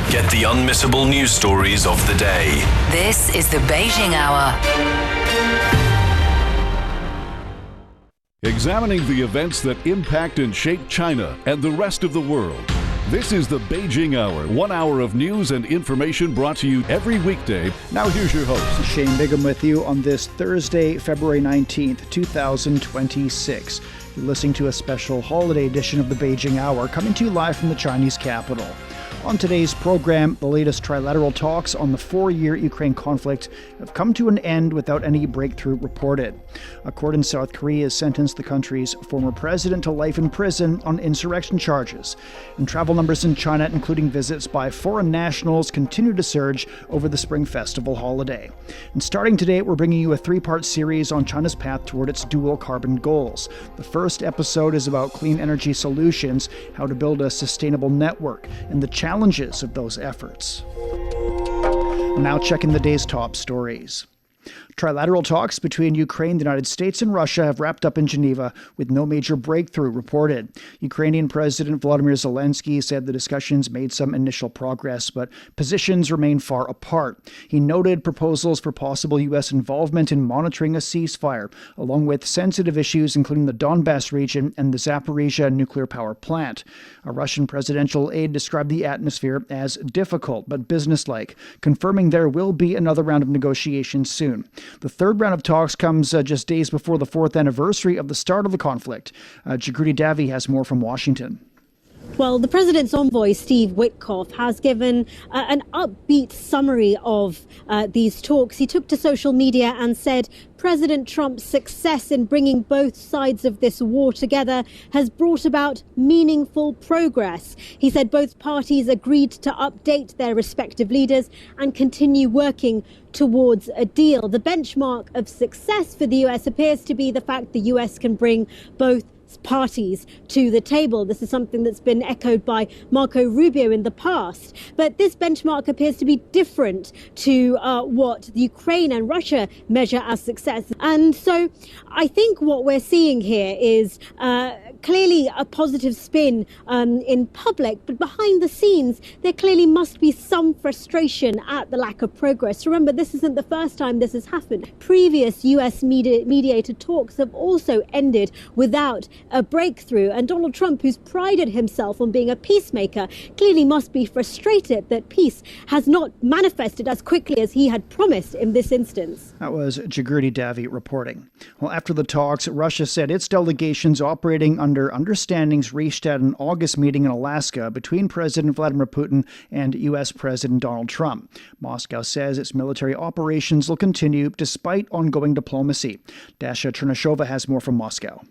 Get the unmissable news stories of the day. This is the Beijing Hour. Examining the events that impact and shape China and the rest of the world. This is the Beijing Hour, 1 hour of news and information brought to you every weekday. Now here's your host. Shane Bigham with you on this Thursday, February 19th, 2026. You're listening to a special holiday edition of the Beijing Hour, coming to you live from the Chinese capital. On today's program, the latest trilateral talks on the 4-year Ukraine conflict have come to an end without any breakthrough reported. A court in South Korea has sentenced the country's former president to life in prison on insurrection charges. And travel numbers in China, including visits by foreign nationals, continue to surge over the Spring Festival holiday. And starting today, we're bringing you a 3-part series on China's path toward its dual carbon goals. The first episode is about clean energy solutions, how to build a sustainable network, and the challenges of those efforts. Now checking the day's top stories. Trilateral talks between Ukraine, the United States, and Russia have wrapped up in Geneva with no major breakthrough reported. Ukrainian President Volodymyr Zelensky said the discussions made some initial progress, but positions remain far apart. He noted proposals for possible U.S. involvement in monitoring a ceasefire, along with sensitive issues including the Donbass region and the Zaporizhzhia nuclear power plant. A Russian presidential aide described the atmosphere as difficult but businesslike, confirming there will be another round of negotiations soon. The third round of talks comes just days before the 4th anniversary of the start of the conflict. Jagruti Davi has more from Washington. Well, the president's envoy, Steve Witkoff, has given an upbeat summary of these talks. He took to social media and said President Trump's success in bringing both sides of this war together has brought about meaningful progress. He said both parties agreed to update their respective leaders and continue working towards a deal. The benchmark of success for the US appears to be the fact the US can bring both parties to the table. This is something that's been echoed by Marco Rubio in the past. But this benchmark appears to be different to what the Ukraine and Russia measure as success. And so I think what we're seeing here is clearly a positive spin in public, but behind the scenes, there clearly must be some frustration at the lack of progress. Remember, this isn't the first time this has happened. Previous US mediated talks have also ended without a breakthrough, and Donald Trump, who's prided himself on being a peacemaker, clearly must be frustrated that peace has not manifested as quickly as he had promised in this instance. That was Jagruti Davi reporting. Well, after the talks, Russia said its delegations operating under understandings reached at an August meeting in Alaska between President Vladimir Putin and U.S. President Donald Trump. Moscow says its military operations will continue despite ongoing diplomacy. Dasha Chernashova has more from Moscow.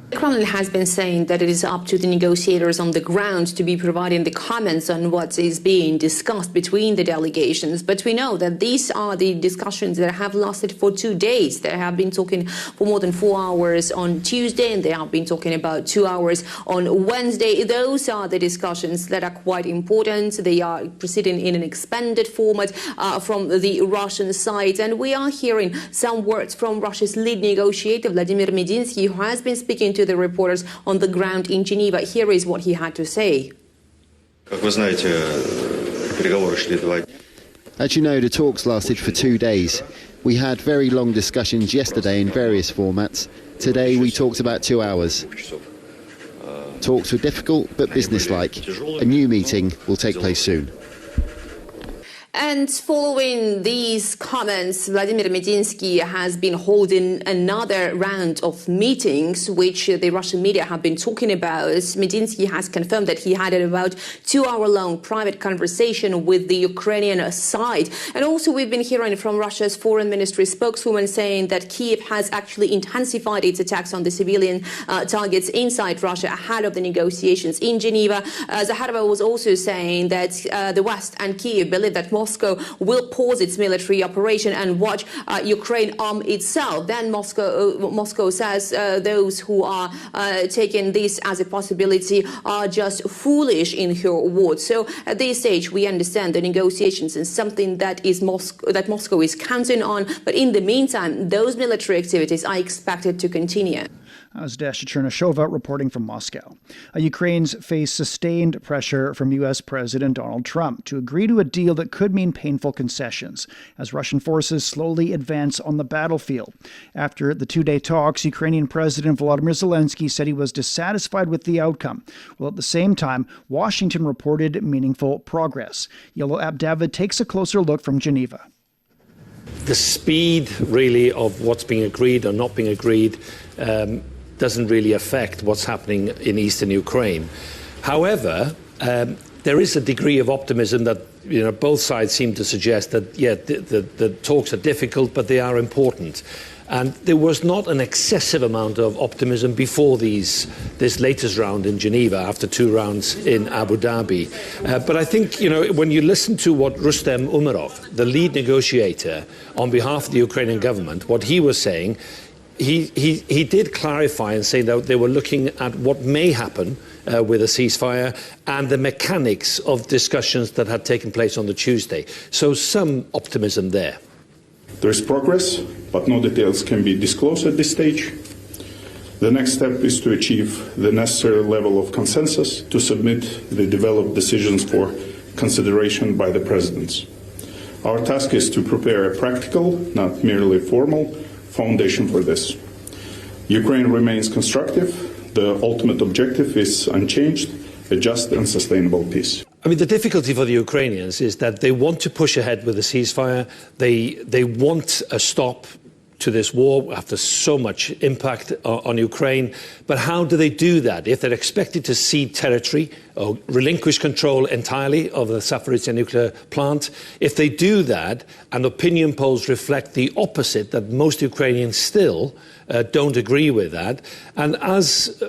The Kremlin has been saying that it is up to the negotiators on the ground to be providing the comments on what is being discussed between the delegations. But we know that these are the discussions that have lasted for 2 days. They have been talking for more than 4 hours on Tuesday, and they have been talking about 2 hours on Wednesday. Those are the discussions that are quite important. They are proceeding in an expanded format from the Russian side. And we are hearing some words from Russia's lead negotiator, Vladimir Medinsky, who has been speaking to the reporters on the ground in Geneva. Here is what he had to say. As you know, the talks lasted for 2 days. We had very long discussions yesterday in various formats. Today we talked about 2 hours. Talks were difficult but businesslike. A new meeting will take place soon. And following these comments, Vladimir Medinsky has been holding another round of meetings, which the Russian media have been talking about. Medinsky has confirmed that he had an about 2-hour-long private conversation with the Ukrainian side. And also we've been hearing from Russia's foreign ministry spokeswoman saying that Kyiv has actually intensified its attacks on the civilian targets inside Russia ahead of the negotiations in Geneva. Zaharova was also saying that the West and Kyiv believe that Moscow will pause its military operation and watch Ukraine arm itself. Then Moscow says those who are taking this as a possibility are just foolish, in her words. So at this stage, we understand the negotiations is something that Moscow is counting on. But in the meantime, those military activities are expected to continue. Zdesha Chernashova reporting from Moscow. Ukraine's faced sustained pressure from U.S. President Donald Trump to agree to a deal that could mean painful concessions as Russian forces slowly advance on the battlefield. After the two-day talks, Ukrainian President Volodymyr Zelensky said he was dissatisfied with the outcome, while at the same time, Washington reported meaningful progress. Yellow App David takes a closer look from Geneva. The speed, really, of what's being agreed or not being agreed doesn't really affect what's happening in eastern Ukraine. However, there is a degree of optimism that both sides seem to suggest that, the talks are difficult, but they are important. And there was not an excessive amount of optimism before this latest round in Geneva, after 2 rounds in Abu Dhabi. But I think, when you listen to what Rustem Umerov, the lead negotiator on behalf of the Ukrainian government, what he was saying, he did clarify and say that they were looking at what may happen with a ceasefire and the mechanics of discussions that had taken place on the Tuesday. So some optimism there. There is progress, but no details can be disclosed at this stage. The next step is to achieve the necessary level of consensus to submit the developed decisions for consideration by the presidents. Our task is to prepare a practical, not merely formal, foundation for this. Ukraine remains constructive. The ultimate objective is unchanged, a just and sustainable peace. I mean, the difficulty for the Ukrainians is that they want to push ahead with a ceasefire. They want a stop to this war after so much impact on Ukraine. But how do they do that if they're expected to cede territory or relinquish control entirely of the Zaporizhzhia nuclear plant? If they do that, and opinion polls reflect the opposite, that most Ukrainians still don't agree with that, and as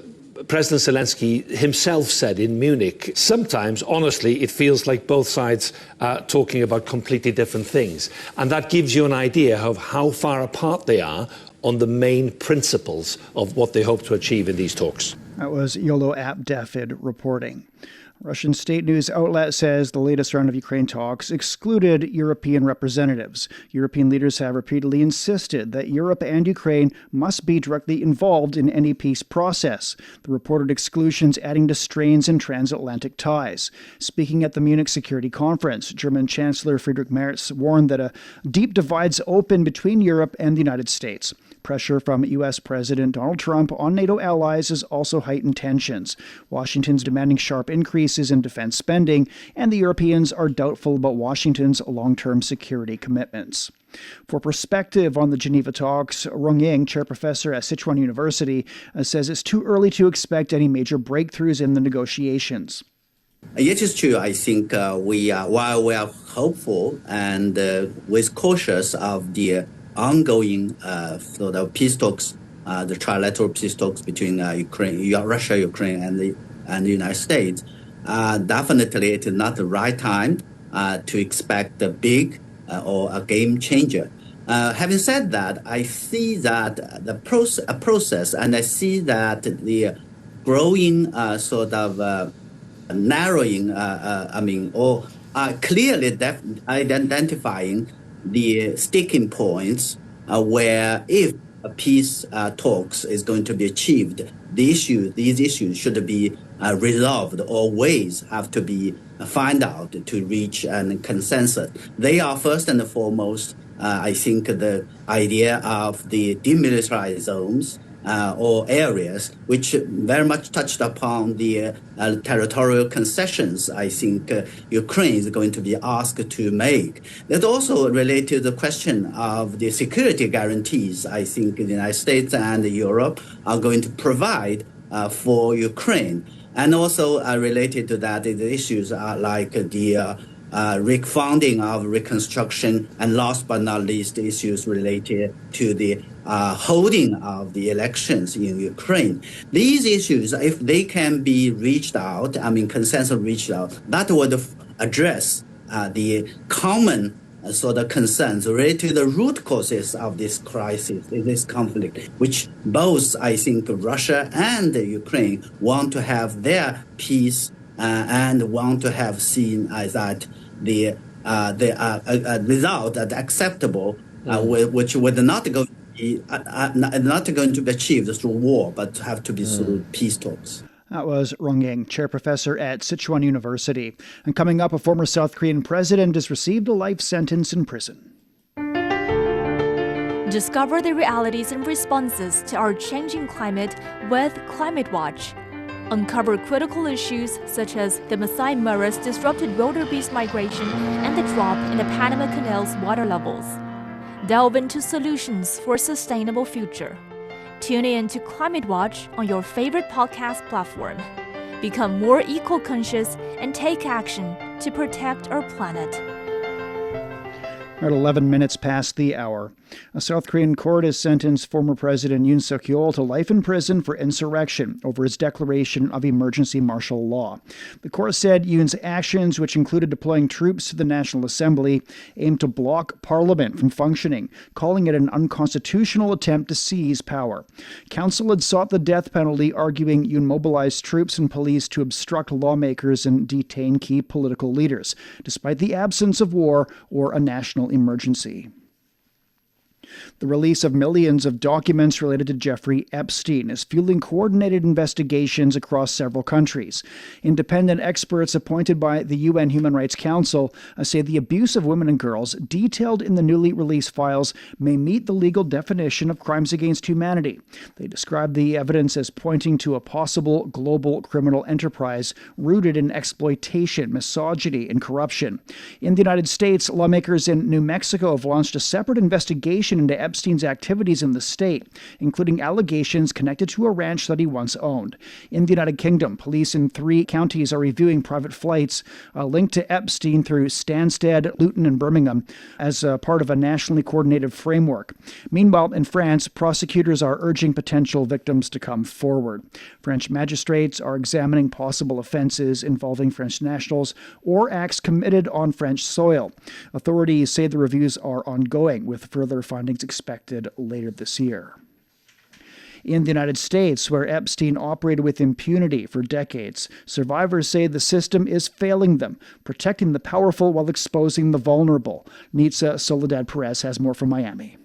President Zelensky himself said in Munich, sometimes, honestly, it feels like both sides are talking about completely different things. And that gives you an idea of how far apart they are on the main principles of what they hope to achieve in these talks. That was Yolo App David reporting. Russian state news outlet says the latest round of Ukraine talks excluded European representatives. European leaders have repeatedly insisted that Europe and Ukraine must be directly involved in any peace process. The reported exclusions adding to strains in transatlantic ties. Speaking at the Munich Security Conference, German Chancellor Friedrich Merz warned that a deep divide's open between Europe and the United States. Pressure from U.S. President Donald Trump on NATO allies has also heightened tensions. Washington's demanding sharp increases in defense spending, and the Europeans are doubtful about Washington's long-term security commitments. For perspective on the Geneva talks, Rong Ying, chair professor at Sichuan University, says it's too early to expect any major breakthroughs in the negotiations. It is true. I think while we are hopeful and with cautious of the ongoing sort of peace talks, the trilateral peace talks between Russia, Ukraine, and the United States, definitely it is not the right time to expect a big or a game changer. Having said that, I see that a process, and I see that the growing sort of narrowing, or clearly identifying the sticking points where if a peace talks is going to be achieved, these issues should be resolved, or ways have to be found out to reach a consensus. They are first and foremost, I think, the idea of the demilitarized zones or areas, which very much touched upon the territorial concessions I think Ukraine is going to be asked to make. That also related to the question of the security guarantees I think the United States and Europe are going to provide for Ukraine. And also related to that, the issues are like the funding of reconstruction, and last but not least, issues related to the holding of the elections in Ukraine. These issues, if they can be reached out, consensus reached out, that would address the common sort of concerns related to the root causes of this crisis, this conflict, which both, I think, Russia and Ukraine want to have their peace and want to have seen as that the result that acceptable, which would not go be not going to be achieved through war, but have to be through peace talks. That was Rong Ying, chair professor at Sichuan University. And coming up, a former South Korean president has received a life sentence in prison. Discover the realities and responses to our changing climate with Climate Watch. Uncover critical issues such as the Masai Mara's disrupted wildebeest migration and the drop in the Panama Canal's water levels. Delve into solutions for a sustainable future. Tune in to Climate Watch on your favorite podcast platform. Become more eco-conscious and take action to protect our planet. We're at 11 minutes past the hour. A South Korean court has sentenced former President Yoon Suk-yeol to life in prison for insurrection over his declaration of emergency martial law. The court said Yoon's actions, which included deploying troops to the National Assembly, aimed to block parliament from functioning, calling it an unconstitutional attempt to seize power. Counsel had sought the death penalty, arguing Yoon mobilized troops and police to obstruct lawmakers and detain key political leaders, despite the absence of war or a national emergency. The release of millions of documents related to Jeffrey Epstein is fueling coordinated investigations across several countries. Independent experts appointed by the UN Human Rights Council say the abuse of women and girls detailed in the newly released files may meet the legal definition of crimes against humanity. They describe the evidence as pointing to a possible global criminal enterprise rooted in exploitation, misogyny, and corruption. In the United States, lawmakers in New Mexico have launched a separate investigation into Epstein's activities in the state, including allegations connected to a ranch that he once owned. In the United Kingdom, police in 3 counties are reviewing private flights linked to Epstein through Stansted, Luton, and Birmingham as part of a nationally coordinated framework. Meanwhile, in France, prosecutors are urging potential victims to come forward. French magistrates are examining possible offenses involving French nationals or acts committed on French soil. Authorities say the reviews are ongoing, with further findings expected later this year. In the United States, where Epstein operated with impunity for decades, survivors say the system is failing them, protecting the powerful while exposing the vulnerable. Nitza Soledad-Perez has more from Miami.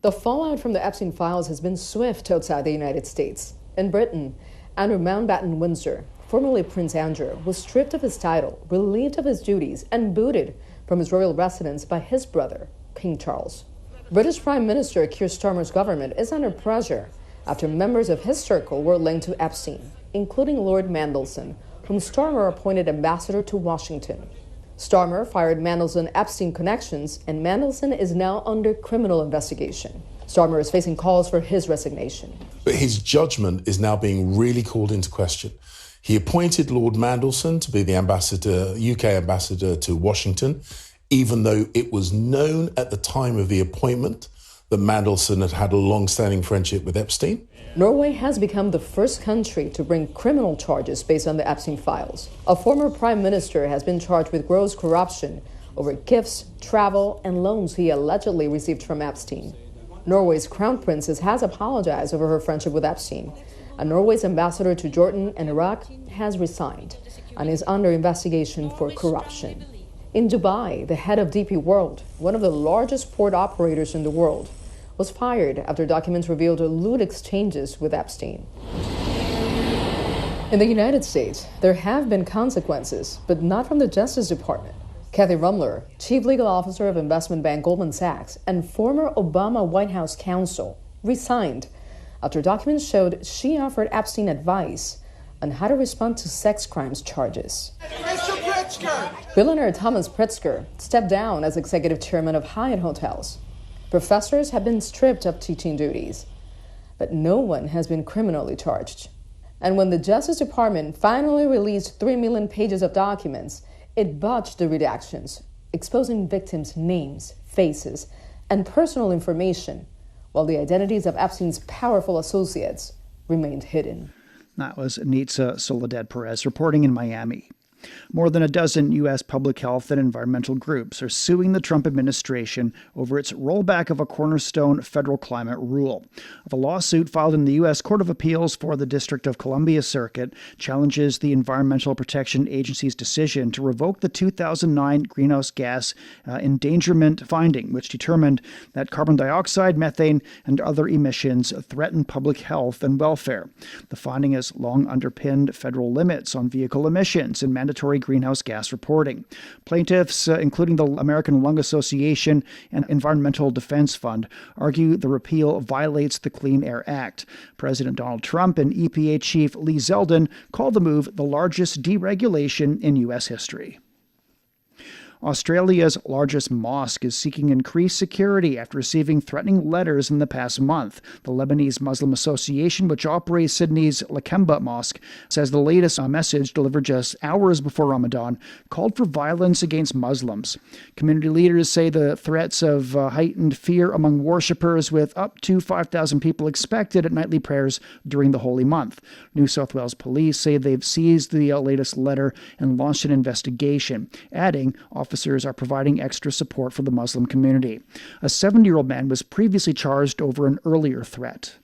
The fallout from the Epstein files has been swift outside the United States. In Britain, Andrew Mountbatten Windsor, formerly Prince Andrew, was stripped of his title, relieved of his duties, and booted from his royal residence by his brother, King Charles. British Prime Minister Keir Starmer's government is under pressure after members of his circle were linked to Epstein, including Lord Mandelson, whom Starmer appointed ambassador to Washington. Starmer fired Mandelson-Epstein connections, and Mandelson is now under criminal investigation. Starmer is facing calls for his resignation. But his judgment is now being really called into question. He appointed Lord Mandelson to be the UK ambassador to Washington, even though it was known at the time of the appointment that Mandelson had a long-standing friendship with Epstein. Norway has become the first country to bring criminal charges based on the Epstein files. A former prime minister has been charged with gross corruption over gifts, travel, and loans he allegedly received from Epstein. Norway's crown princess has apologized over her friendship with Epstein. And Norway's ambassador to Jordan and Iraq has resigned and is under investigation for corruption. In Dubai, the head of DP World, one of the largest port operators in the world, was fired after documents revealed lewd exchanges with Epstein. In the United States, there have been consequences, but not from the Justice Department. Kathy Rumler, chief legal officer of investment bank Goldman Sachs and former Obama White House counsel, resigned after documents showed she offered Epstein advice on how to respond to sex crimes charges. Billionaire Thomas Pritzker stepped down as executive chairman of Hyatt Hotels. Professors have been stripped of teaching duties, but no one has been criminally charged. And when the Justice Department finally released 3 million pages of documents, it botched the redactions, exposing victims' names, faces, and personal information, while the identities of Epstein's powerful associates remained hidden. That was Nitza Soledad-Perez reporting in Miami. More than a dozen U.S. public health and environmental groups are suing the Trump administration over its rollback of a cornerstone federal climate rule. The lawsuit filed in the U.S. Court of Appeals for the District of Columbia Circuit challenges the Environmental Protection Agency's decision to revoke the 2009 greenhouse gas endangerment finding, which determined that carbon dioxide, methane, and other emissions threaten public health and welfare. The finding has long underpinned federal limits on vehicle emissions and mandatory greenhouse gas reporting. Plaintiffs, including the American Lung Association and Environmental Defense Fund, argue the repeal violates the Clean Air Act. President Donald Trump and EPA Chief Lee Zeldin called the move the largest deregulation in U.S. history. Australia's largest mosque is seeking increased security after receiving threatening letters in the past month. The Lebanese Muslim Association, which operates Sydney's Lakemba Mosque, says the latest message, delivered just hours before Ramadan, called for violence against Muslims. Community leaders say the threats of heightened fear among worshippers, with up to 5,000 people expected at nightly prayers during the holy month. New South Wales police say they've seized the latest letter and launched an investigation, adding officers are providing extra support for the Muslim community. A 70-year-old man was previously charged over an earlier threat.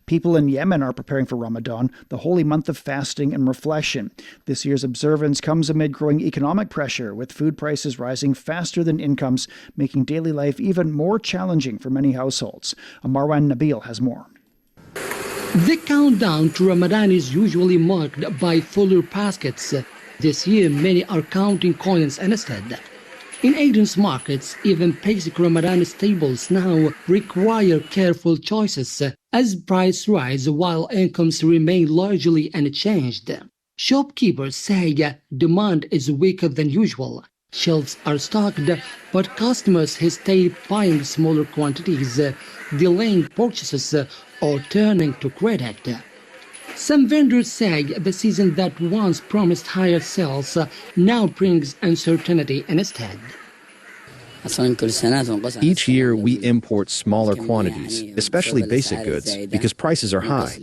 People in Yemen are preparing for Ramadan, the holy month of fasting and reflection. This year's observance comes amid growing economic pressure, with food prices rising faster than incomes, making daily life even more challenging for many households. Marwan Nabil has more. The countdown to Ramadan is usually marked by fuller baskets. This year, many are counting coins instead. In Aiden's markets, even basic Ramadan staples now require careful choices as prices rise while incomes remain largely unchanged. Shopkeepers say demand is weaker than usual. Shelves are stocked, but customers hesitate buying smaller quantities, delaying purchases, or turning to credit. Some vendors say the season that once promised higher sales now brings uncertainty instead. Each year we import smaller quantities, especially basic goods, because prices are high.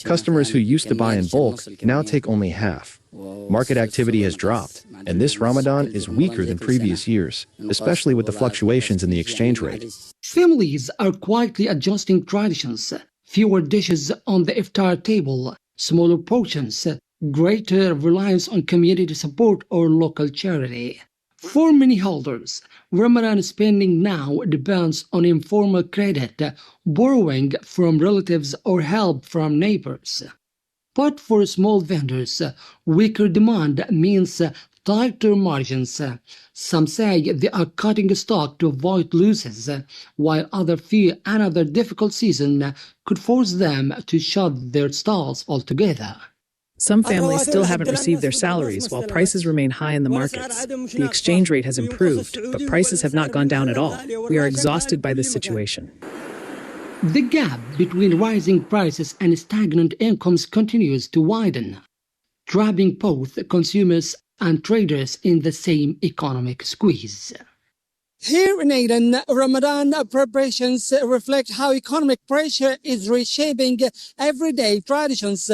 Customers who used to buy in bulk now take only half. Market activity has dropped, and this Ramadan is weaker than previous years, especially with the fluctuations in the exchange rate. Families are quietly adjusting traditions. Fewer dishes on the iftar table, smaller portions, greater reliance on community support or local charity. For many holders, Ramadan spending now depends on informal credit, borrowing from relatives or help from neighbors. But for small vendors, weaker demand means tighter margins. Some say they are cutting stock to avoid losses, while others fear another difficult season could force them to shut their stalls altogether. Some families still haven't received their salaries while prices remain high in the markets. The exchange rate has improved, but prices have not gone down at all. We are exhausted by this situation. The gap between rising prices and stagnant incomes continues to widen, trapping both consumers and traders in the same economic squeeze. Here in Aden, Ramadan preparations reflect how economic pressure is reshaping everyday traditions.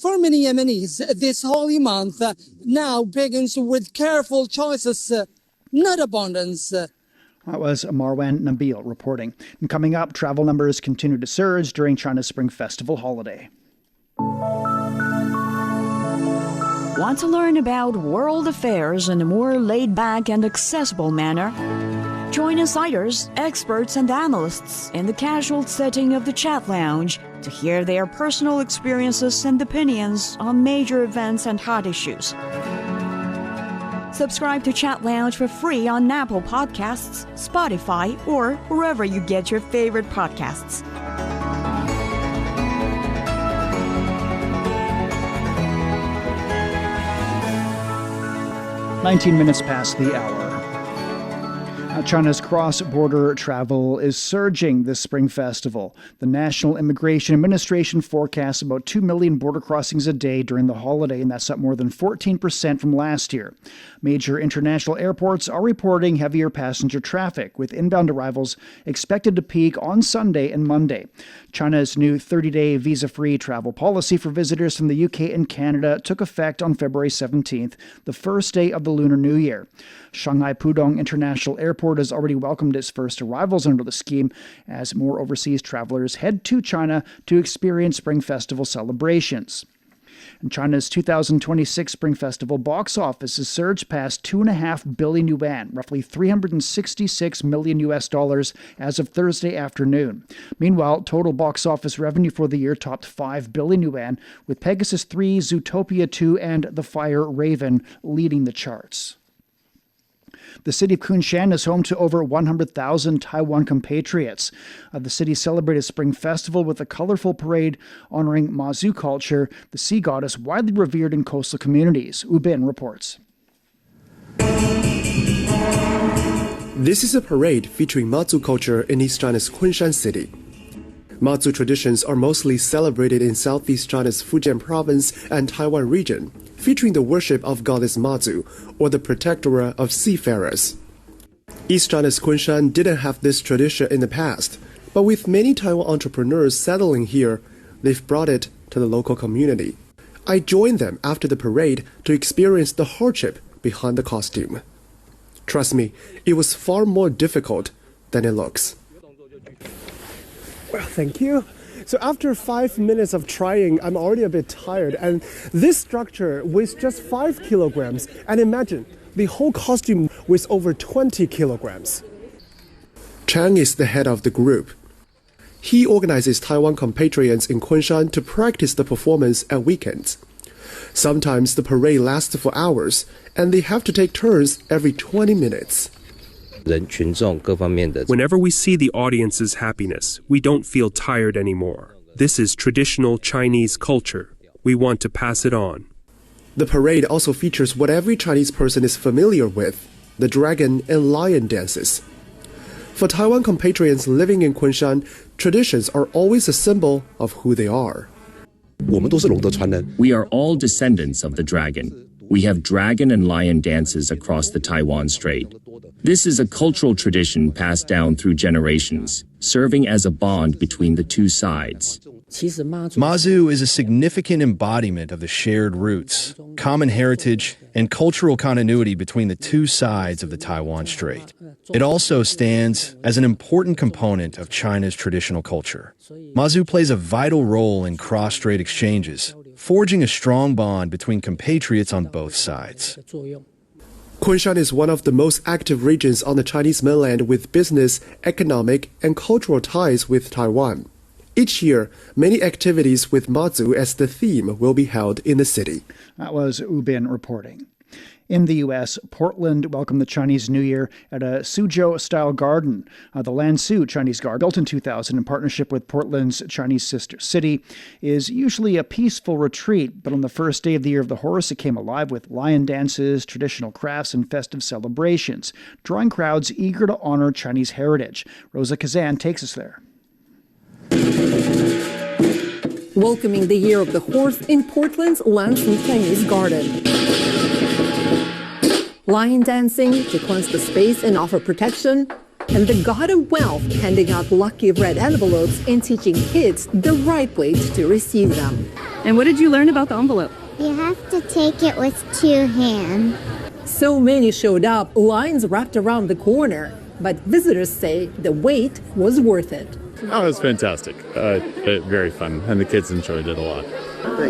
For many Yemenis, this holy month now begins with careful choices, not abundance. That was Marwan Nabil reporting. And coming up, travel numbers continue to surge during China's Spring Festival holiday. Want to learn about world affairs in a more laid-back and accessible manner? Join insiders, experts, and analysts in the casual setting of the Chat Lounge to hear their personal experiences and opinions on major events and hot issues. Subscribe to Chat Lounge for free on Apple Podcasts, Spotify, or wherever you get your favorite podcasts. 19 minutes past the hour. China's cross-border travel is surging this Spring Festival. The National Immigration Administration forecasts about 2 million border crossings a day during the holiday, and that's up more than 14% from last year. Major international airports are reporting heavier passenger traffic, with inbound arrivals expected to peak on Sunday and Monday. China's new 30-day visa-free travel policy for visitors from the UK and Canada took effect on February 17th, the first day of the Lunar New Year. Shanghai Pudong International Airport has already welcomed its first arrivals under the scheme as more overseas travelers head to China to experience Spring Festival celebrations. And China's 2026 Spring Festival box office has surged past 2.5 billion yuan, roughly $366 million as of Thursday afternoon. Meanwhile, total box office revenue for the year topped 5 billion yuan, with Pegasus 3, Zootopia 2, and The Fire Raven leading the charts. The city of Kunshan is home to over 100,000 Taiwan compatriots. The city celebrated Spring Festival with a colorful parade honoring Mazu culture, the sea goddess widely revered in coastal communities. Ubin reports. This is a parade featuring Mazu culture in East China's Kunshan city. Mazu traditions are mostly celebrated in Southeast China's Fujian province and Taiwan region, featuring the worship of goddess Mazu, or the protectora of seafarers. East China's Kunshan didn't have this tradition in the past, but with many Taiwan entrepreneurs settling here, they've brought it to the local community. I joined them after the parade to experience the hardship behind the costume. Trust me, it was far more difficult than it looks. Well, thank you. So after 5 minutes of trying, I'm already a bit tired. And this structure weighs just 5 kilograms. And imagine, the whole costume weighs over 20 kilograms. Chang is the head of the group. He organizes Taiwan compatriots in Kunshan to practice the performance at weekends. Sometimes the parade lasts for hours, and they have to take turns every 20 minutes. Whenever we see the audience's happiness, we don't feel tired anymore. This is traditional Chinese culture. We want to pass it on. The parade also features what every Chinese person is familiar with, the dragon and lion dances. For Taiwan compatriots living in Kunshan, traditions are always a symbol of who they are. We are all descendants of the dragon. We have dragon and lion dances across the Taiwan Strait. This is a cultural tradition passed down through generations, serving as a bond between the two sides. Mazu is a significant embodiment of the shared roots, common heritage, and cultural continuity between the two sides of the Taiwan Strait. It also stands as an important component of China's traditional culture. Mazu plays a vital role in cross-strait exchanges, forging a strong bond between compatriots on both sides. Kunshan is one of the most active regions on the Chinese mainland with business, economic, and cultural ties with Taiwan. Each year, many activities with Mazu as the theme will be held in the city. That was Ubin reporting. In the U.S., Portland welcomed the Chinese New Year at a Suzhou-style garden. The Lansu Chinese Garden, built in 2000 in partnership with Portland's Chinese sister city, is usually a peaceful retreat, but on the first day of the Year of the Horse, it came alive with lion dances, traditional crafts, and festive celebrations, drawing crowds eager to honor Chinese heritage. Rosa Kazan takes us there. Welcoming the Year of the Horse in Portland's Lansu Chinese Garden. Lion dancing to cleanse the space and offer protection, and the God of Wealth handing out lucky red envelopes and teaching kids the right way to receive them. And what did you learn about the envelope? You have to take it with 2 hands. So many showed up, lines wrapped around the corner, but visitors say the wait was worth it. Oh, it was fantastic. Very fun, and the kids enjoyed it a lot.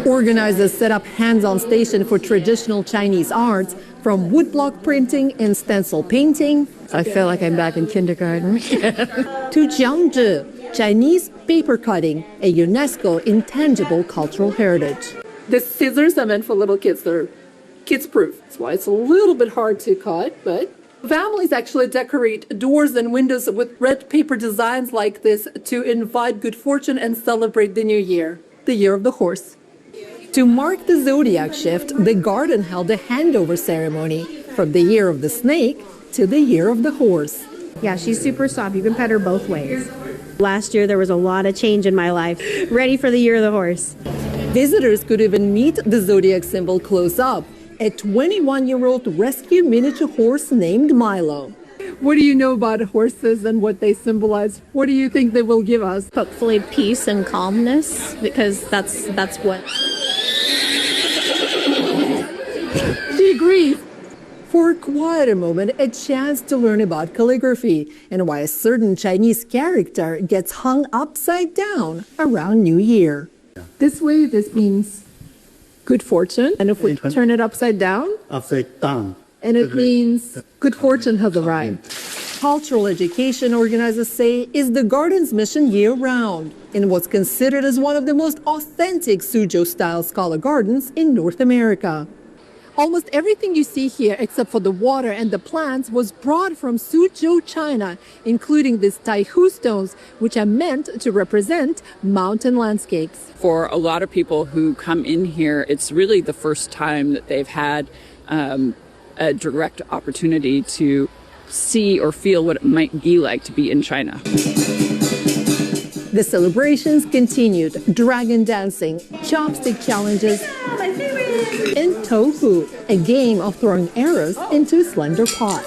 Organizers set up hands-on station for traditional Chinese arts, from woodblock printing and stencil painting. I feel like I'm back in kindergarten. To jiangzhi, Chinese paper cutting, a UNESCO intangible cultural heritage. The scissors are meant for little kids. They're kids-proof. That's why it's a little bit hard to cut, but families actually decorate doors and windows with red paper designs like this to invite good fortune and celebrate the new year, the Year of the Horse. To mark the zodiac shift, the garden held a handover ceremony from the Year of the Snake to the Year of the Horse. Yeah, she's super soft. You can pet her both ways. Last year, there was a lot of change in my life. Ready for the year of the horse. Visitors could even meet the zodiac symbol close up. A 21-year-old rescue miniature horse named Milo. What do you know about horses and what they symbolize? What do you think they will give us? Hopefully peace and calmness, because that's what. She agrees. For quite a moment, a chance to learn about calligraphy and why a certain Chinese character gets hung upside down around New Year. This way, this means good fortune. And if we turn it upside down? Upside down. And it means good fortune has arrived. Cultural education, organizers say, is the garden's mission year-round in what's considered as one of the most authentic Suzhou-style scholar gardens in North America. Almost everything you see here, except for the water and the plants, was brought from Suzhou, China, including these Taihu stones, which are meant to represent mountain landscapes. For a lot of people who come in here, it's really the first time that they've had a direct opportunity to see or feel what it might be like to be in China. The celebrations continued, dragon dancing, chopstick challenges, and tofu, a game of throwing arrows into a slender pot.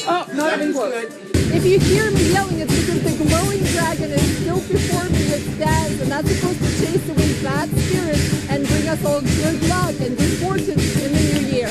Oh, not even close. If you hear me yelling, it's because the glowing dragon is still before me. It stands, and that's supposed to chase away bad spirits and bring us all good luck and good fortune in the new year.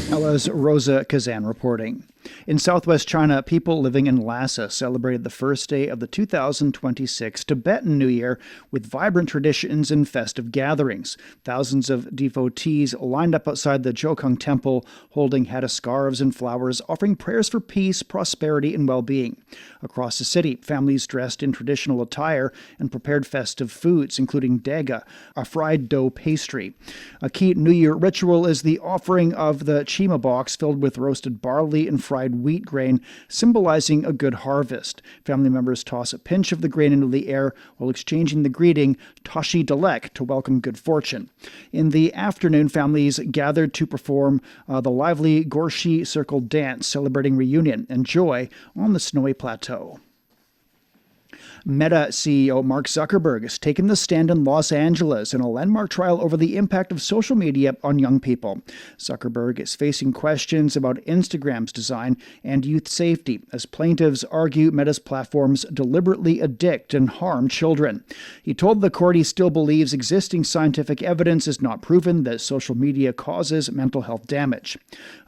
That was Rosa Kazan reporting. In southwest China, people living in Lhasa celebrated the first day of the 2026 Tibetan New Year with vibrant traditions and festive gatherings. Thousands of devotees lined up outside the Jokung Temple, holding headscarves and flowers, offering prayers for peace, prosperity, and well-being. Across the city, families dressed in traditional attire and prepared festive foods, including daga, a fried dough pastry. A key New Year ritual is the offering of the chima box filled with roasted barley and fried wheat grain, symbolizing a good harvest. Family members toss a pinch of the grain into the air while exchanging the greeting, Tashi Dalek, to welcome good fortune. In the afternoon, families gathered to perform the lively Gorshi Circle dance, celebrating reunion and joy on the snowy plateau. Meta CEO Mark Zuckerberg has taken the stand in Los Angeles in a landmark trial over the impact of social media on young people. Zuckerberg is facing questions about Instagram's design and youth safety as plaintiffs argue Meta's platforms deliberately addict and harm children. He told the court he still believes existing scientific evidence is not proven that social media causes mental health damage.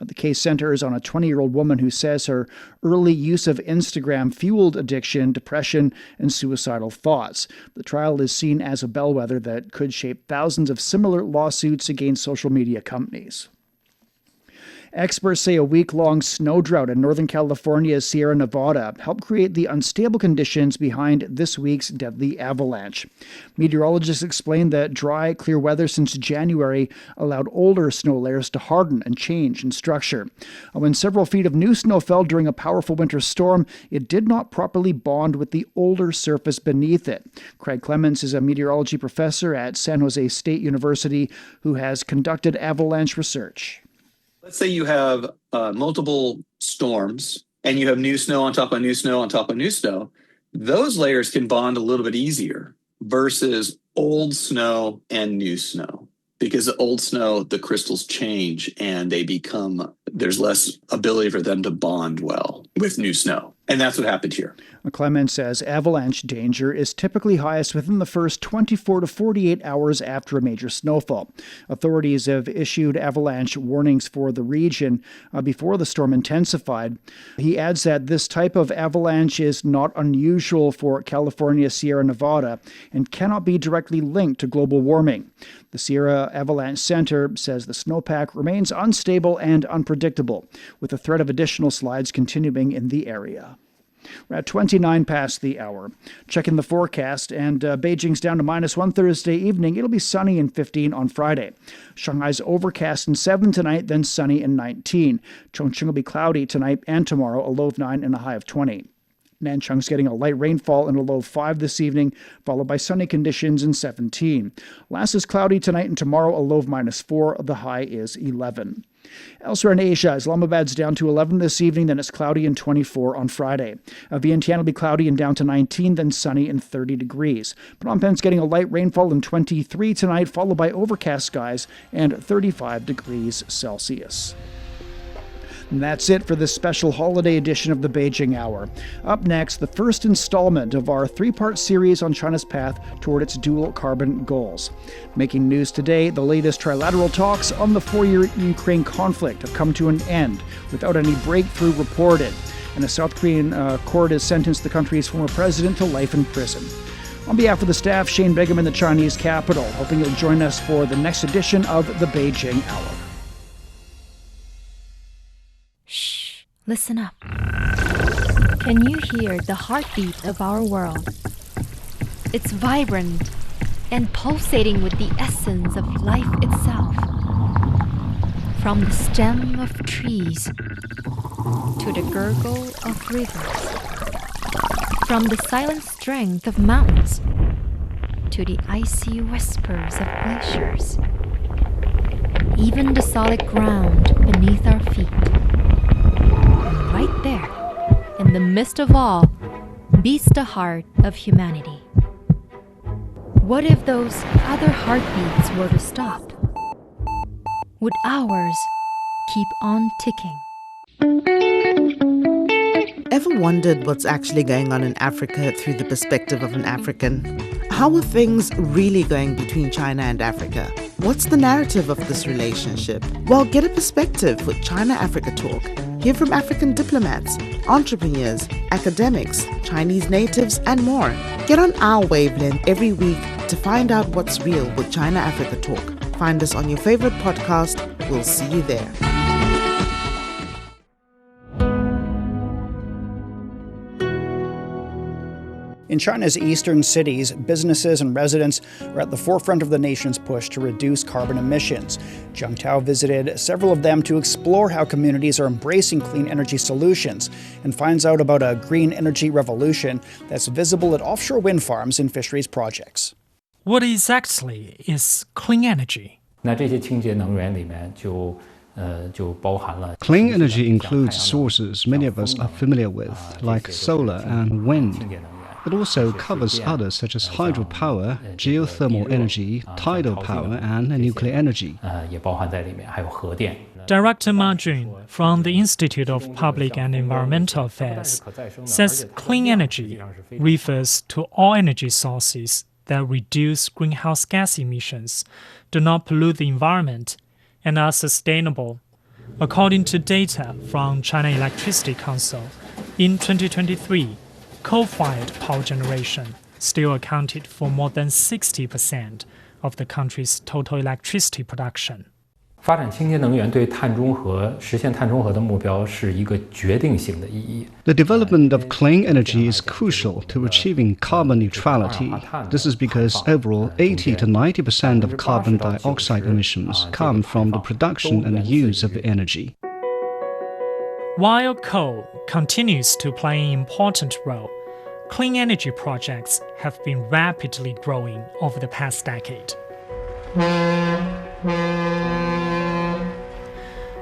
The case centers on a 20-year-old woman who says her early use of Instagram fueled addiction, depression, and suicidal thoughts. The trial is seen as a bellwether that could shape thousands of similar lawsuits against social media companies. Experts say a week-long snow drought in Northern California's Sierra Nevada helped create the unstable conditions behind this week's deadly avalanche. Meteorologists explained that dry, clear weather since January allowed older snow layers to harden and change in structure. When several feet of new snow fell during a powerful winter storm, it did not properly bond with the older surface beneath it. Craig Clements is a meteorology professor at San Jose State University who has conducted avalanche research. Let's say you have multiple storms and you have new snow on top of new snow on top of new snow. Those layers can bond a little bit easier versus old snow and new snow. Because the old snow, the crystals change and there's less ability for them to bond well with new snow. And that's what happened here. Clemens says avalanche danger is typically highest within the first 24 to 48 hours after a major snowfall. Authorities have issued avalanche warnings for the region before the storm intensified. He adds that this type of avalanche is not unusual for California, Sierra Nevada, and cannot be directly linked to global warming. The Sierra Avalanche Center says the snowpack remains unstable and unpredictable, with the threat of additional slides continuing in the area. We're at 29 past the hour. Checking the forecast, and Beijing's down to -1 Thursday evening. It'll be sunny and 15 on Friday. Shanghai's overcast and 7 tonight, then sunny and 19. Chongqing will be cloudy tonight and tomorrow, a low of 9 and a high of 20. Nanchang's getting a light rainfall and a low of 5 this evening, followed by sunny conditions and 17. Last is cloudy tonight and tomorrow, a low of -4. The high is 11. Elsewhere in Asia, Islamabad's down to 11 this evening, then it's cloudy and 24 on Friday. Vientiane will be cloudy and down to 19, then sunny and 30 degrees. Phnom Penh's getting a light rainfall and 23 tonight, followed by overcast skies and 35 degrees Celsius. And that's it for this special holiday edition of the Beijing Hour. Up next, the first installment of our 3-part series on China's path toward its dual carbon goals. Making news today, the latest trilateral talks on the 4-year Ukraine conflict have come to an end without any breakthrough reported. And a South Korean court has sentenced the country's former president to life in prison. On behalf of the staff, Shane Begum in the Chinese capital, hoping you'll join us for the next edition of the Beijing Hour. Shh, listen up. Can you hear the heartbeat of our world? It's vibrant and pulsating with the essence of life itself. From the stem of trees to the gurgle of rivers. From the silent strength of mountains to the icy whispers of glaciers. Even the solid ground beneath our feet. And right there, in the midst of all, beats the heart of humanity. What if those other heartbeats were to stop? Would ours keep on ticking? Ever wondered what's actually going on in Africa through the perspective of an African? How are things really going between China and Africa? What's the narrative of this relationship? Well, get a perspective with China-Africa Talk. Hear from African diplomats, entrepreneurs, academics, Chinese natives, and more. Get on our wavelength every week to find out what's real with China-Africa Talk. Find us on your favorite podcast. We'll see you there. In China's eastern cities, businesses and residents are at the forefront of the nation's push to reduce carbon emissions. Jiang Tao visited several of them to explore how communities are embracing clean energy solutions and finds out about a green energy revolution that's visible at offshore wind farms and fisheries projects. What exactly is clean energy? Clean energy includes sources many of us are familiar with, like solar and wind. It also covers others such as hydropower, geothermal energy, tidal power, and nuclear energy. Director Ma Jun from the Institute of Public and Environmental Affairs says clean energy refers to all energy sources that reduce greenhouse gas emissions, do not pollute the environment, and are sustainable. According to data from China Electricity Council, in 2023, coal-fired power generation still accounted for more than 60% of the country's total electricity production. The development of clean energy is crucial to achieving carbon neutrality. This is because overall 80 to 90% of carbon dioxide emissions come from the production and use of energy. While coal continues to play an important role, clean energy projects have been rapidly growing over the past decade.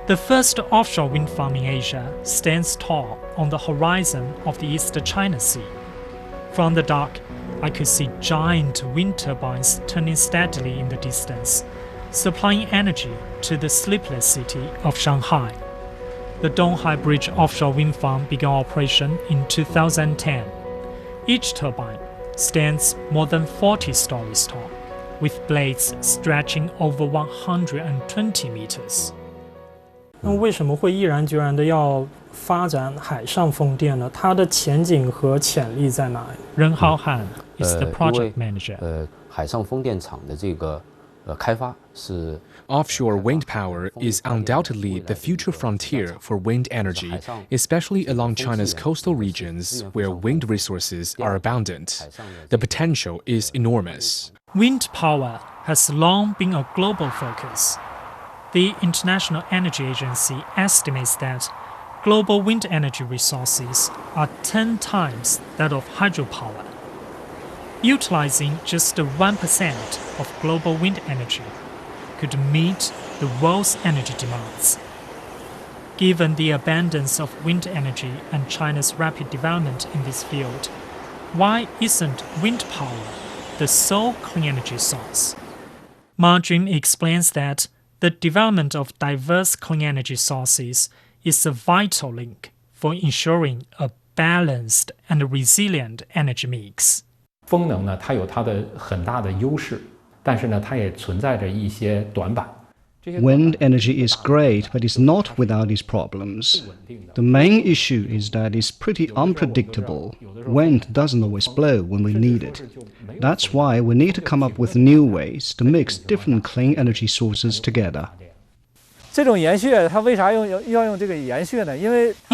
The first offshore wind farm in Asia stands tall on the horizon of the East China Sea. From the dock, I could see giant wind turbines turning steadily in the distance, supplying energy to the sleepless city of Shanghai. The Donghai Bridge offshore wind farm began operation in 2010. Each turbine stands more than 40 stories tall, with blades stretching over 120 meters. 那为什么会毅然决然的要发展海上风电呢？它的前景和潜力在哪里？任浩瀚 is the project manager. 海上风电场的这个开发是 Offshore wind power is undoubtedly the future frontier for wind energy, especially along China's coastal regions where wind resources are abundant. The potential is enormous. Wind power has long been a global focus. The International Energy Agency estimates that global wind energy resources are 10 times that of hydropower. Utilizing just 1% of global wind energy could meet the world's energy demands. Given the abundance of wind energy and China's rapid development in this field, why isn't wind power the sole clean energy source? Ma Jun explains that the development of diverse clean energy sources is a vital link for ensuring a balanced and resilient energy mix. 风能呢，它有它的很大的优势，但是呢，它也存在着一些短板。 Wind energy is great, but it's not without its problems. The main issue is that it's pretty unpredictable. Wind doesn't always blow when we need it. That's why we need to come up with new ways to mix different clean energy sources together. In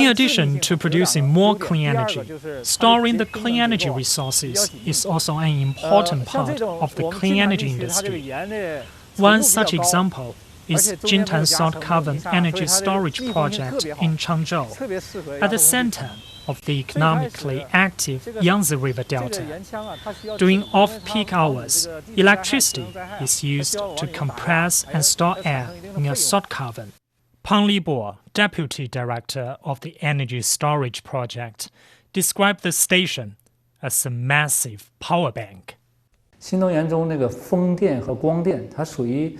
addition to producing more clean energy, storing the clean energy resources is also an important part of the clean energy industry. One such example is Jintan Salt Carbon Energy Storage Project in Changzhou, at the center of the economically active Yangtze River Delta. During off-peak hours, electricity is used to compress and store air in a salt cavern. Pang Libo, deputy director of the Energy Storage Project, described the station as a massive power bank. 新能源中那个风电和光电，它属于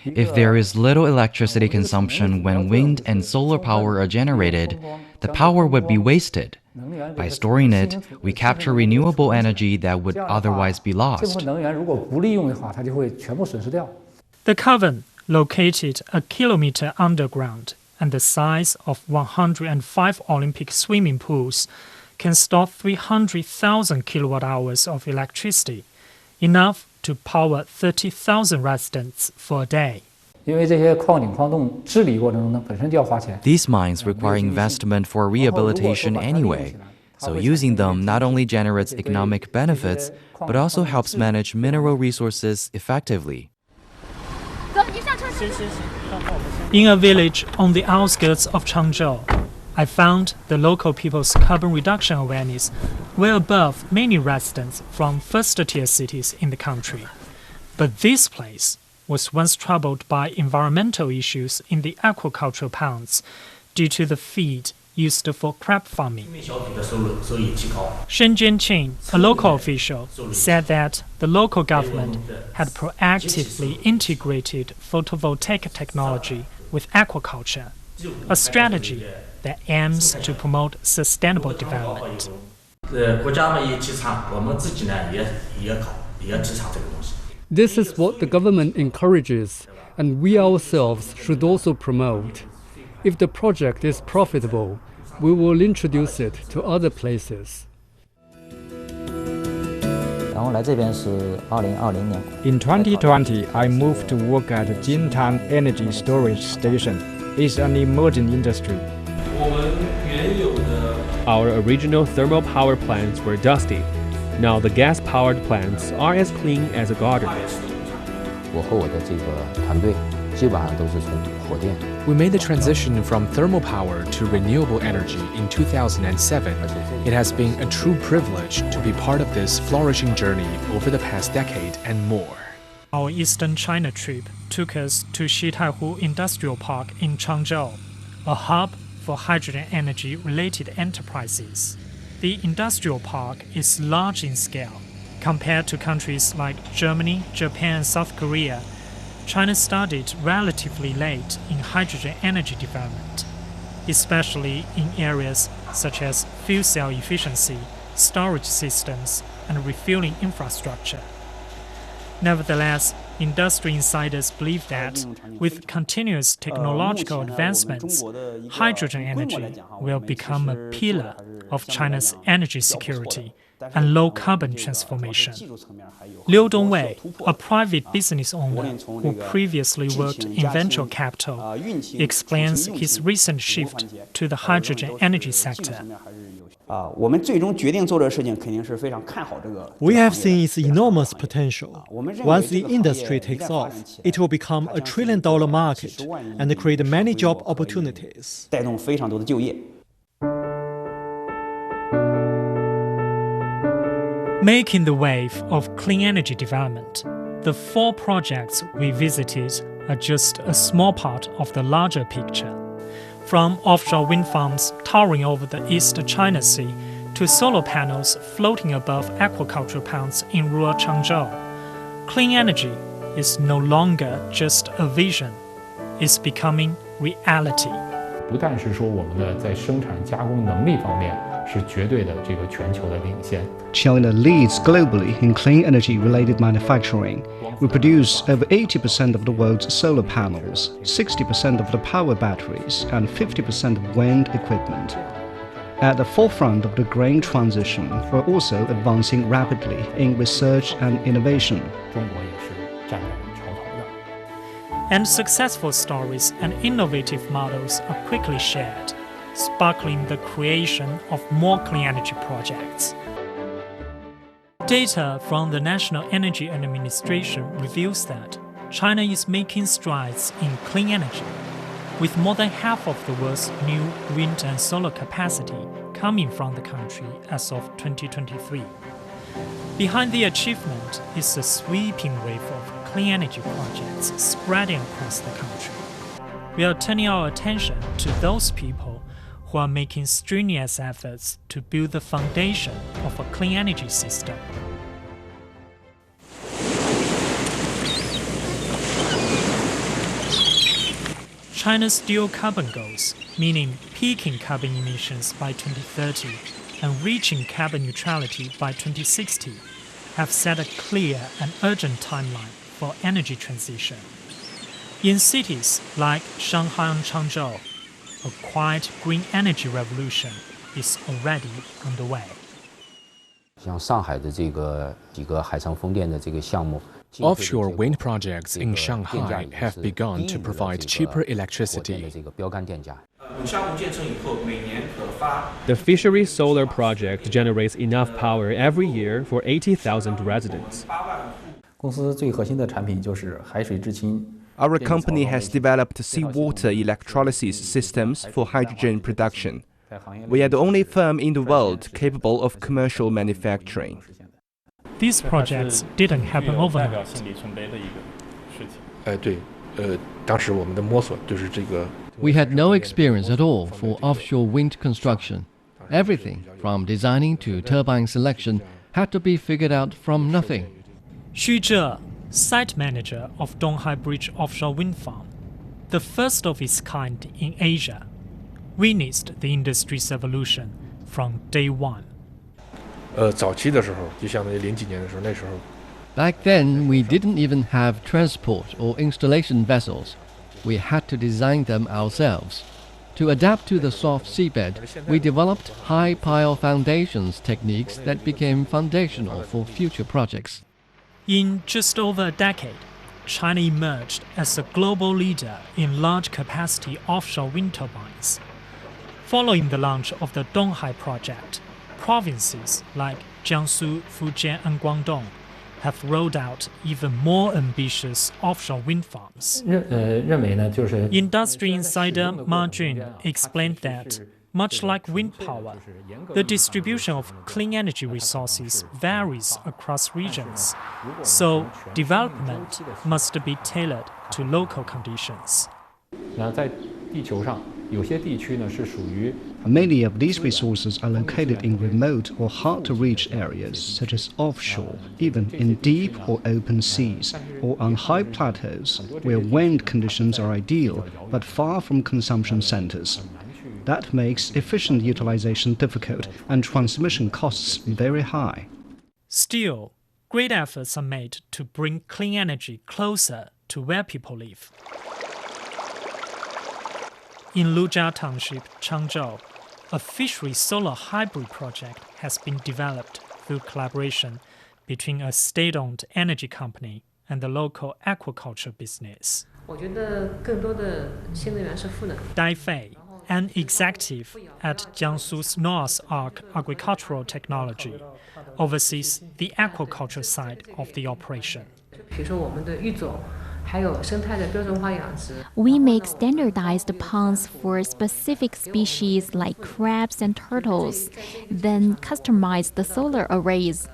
If there is little electricity consumption when wind and solar power are generated, the power would be wasted. By storing it, we capture renewable energy that would otherwise be lost. The cavern, located a kilometer underground and the size of 105 Olympic swimming pools, can store 300,000 kilowatt-hours of electricity, enough to power 30,000 residents for a day. These mines require investment for rehabilitation anyway, so using them not only generates economic benefits, but also helps manage mineral resources effectively. In a village on the outskirts of Changzhou, I found the local people's carbon reduction awareness well above many residents from first-tier cities in the country. But this place was once troubled by environmental issues in the aquaculture ponds due to the feed used for crab farming. Shen Jianqing, a local official, said that the local government had proactively integrated photovoltaic technology with aquaculture, a strategy that aims to promote sustainable development. This is what the government encourages, and we ourselves should also promote. If the project is profitable, we will introduce it to other places. In 2020, I moved to work at Jintan Energy Storage Station. It's an emerging industry. Our original thermal power plants were dusty. Now the gas-powered plants are as clean as a garden. We made the transition from thermal power to renewable energy in 2007. It has been a true privilege to be part of this flourishing journey over the past decade and more. Our Eastern China trip took us to Xitaihu Industrial Park in Changzhou, a hub for hydrogen energy-related enterprises. The industrial park is large in scale. Compared to countries like Germany, Japan, and South Korea, China started relatively late in hydrogen energy development, especially in areas such as fuel cell efficiency, storage systems, and refueling infrastructure. Nevertheless, industry insiders believe that with continuous technological advancements, hydrogen energy will become a pillar of China's energy security and low-carbon transformation. Liu Dongwei, a private business owner who previously worked in venture capital, explains his recent shift to the hydrogen energy sector. We have seen its enormous potential. Once the industry takes off, it will become a $1 trillion market and create many job opportunities. Making the wave of clean energy development, the 4 projects we visited are just a small part of the larger picture. From offshore wind farms towering over the East China Sea to solar panels floating above aquaculture ponds in rural Changzhou, clean energy is no longer just a vision, it's becoming reality. 不但是说我们的在生产加工能力方面是绝对的这个全球的领先。China leads globally in clean energy-related manufacturing. We produce over 80% of the world's solar panels, 60% of the power batteries, and 50% of wind equipment. At the forefront of the green transition, we're also advancing rapidly in research and innovation. 中国也是站在潮头的。And successful stories and innovative models are quickly shared, sparkling the creation of more clean energy projects. Data from the National Energy Administration reveals that China is making strides in clean energy, with more than half of the world's new wind and solar capacity coming from the country as of 2023. Behind the achievement is a sweeping wave of clean energy projects spreading across the country. We are turning our attention to those people who are making strenuous efforts to build the foundation of a clean energy system. China's dual carbon goals, meaning peaking carbon emissions by 2030 and reaching carbon neutrality by 2060, have set a clear and urgent timeline for energy transition. In cities like Shanghai and Changzhou, a quiet green energy revolution is already underway. 像上海的这个几个海上风电的这个项目。 Offshore wind projects in Shanghai have begun to provide cheaper electricity. The fishery solar project generates enough power every year for 80,000 residents. Our company has developed seawater electrolysis systems for hydrogen production. We are the only firm in the world capable of commercial manufacturing. These projects didn't happen overnight. We had no experience at all for offshore wind construction. Everything, from designing to turbine selection, had to be figured out from nothing. Xu Zhe, site manager of Donghai Bridge offshore wind farm, the first of its kind in Asia, witnessed the industry's evolution from day one. Back then, we didn't even have transport or installation vessels. We had to design them ourselves. To adapt to the soft seabed, we developed high pile foundations techniques that became foundational for future projects. In just over a decade, China emerged as a global leader in large-capacity offshore wind turbines. Following the launch of the Donghai project, provinces like Jiangsu, Fujian, and Guangdong have rolled out even more ambitious offshore wind farms. Industry insider Ma Jun explained that, much like wind power, the distribution of clean energy resources varies across regions, so development must be tailored to local conditions. Many of these resources are located in remote or hard-to-reach areas, such as offshore, even in deep or open seas, or on high plateaus, where wind conditions are ideal, but far from consumption centers. That makes efficient utilization difficult and transmission costs very high. Still, great efforts are made to bring clean energy closer to where people live. In Lujia Township, Changzhou, a fishery solar hybrid project has been developed through collaboration between a state-owned energy company and the local aquaculture business. Dai Fei, an executive at Jiangsu's North Arc Agricultural Technology, oversees the aquaculture side of the operation. We make standardized ponds for specific species like crabs and turtles, then customize the solar arrays.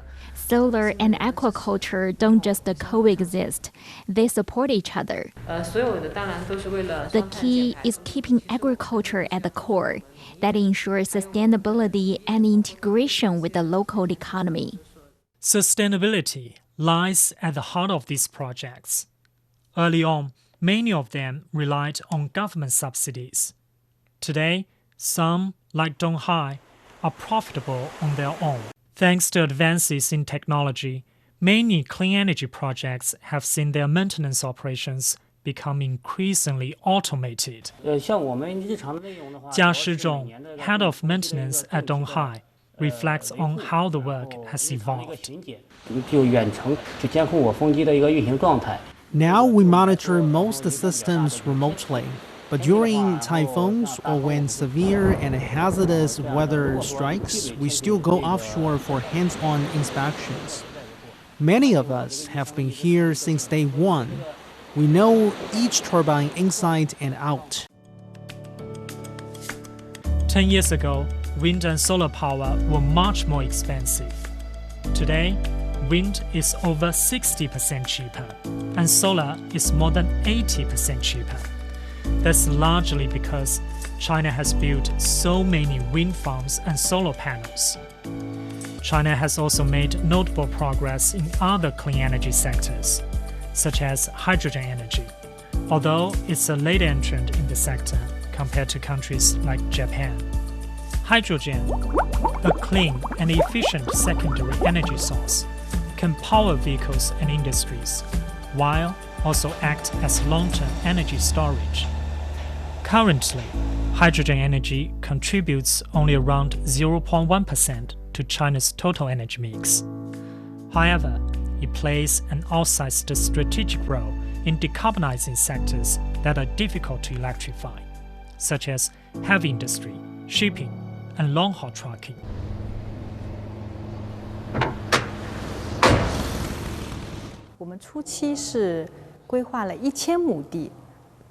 Solar and aquaculture don't just coexist, they support each other. The key is keeping agriculture at the core. That ensures sustainability and integration with the local economy. Sustainability lies at the heart of these projects. Early on, many of them relied on government subsidies. Today, some, like Donghai, are profitable on their own. Thanks to advances in technology, many clean energy projects have seen their maintenance operations become increasingly automated. Jia Shizhong, head of maintenance at Donghai, reflects on how the work has evolved. Now we monitor most systems remotely, but during typhoons or when severe and hazardous weather strikes, we still go offshore for hands-on inspections. Many of us have been here since day one. We know each turbine inside and out. 10 years ago, wind and solar power were much more expensive. Today, wind is over 60% cheaper, and solar is more than 80% cheaper. That's largely because China has built so many wind farms and solar panels. China has also made notable progress in other clean energy sectors, such as hydrogen energy, although it's a late entrant in the sector compared to countries like Japan. Hydrogen, a clean and efficient secondary energy source, can power vehicles and industries, while also act as long-term energy storage. Currently, hydrogen energy contributes only around 0.1% to China's total energy mix. However, it plays an outsized strategic role in decarbonizing sectors that are difficult to electrify, such as heavy industry, shipping, and long-haul trucking. 我们初期是规划了1000亩地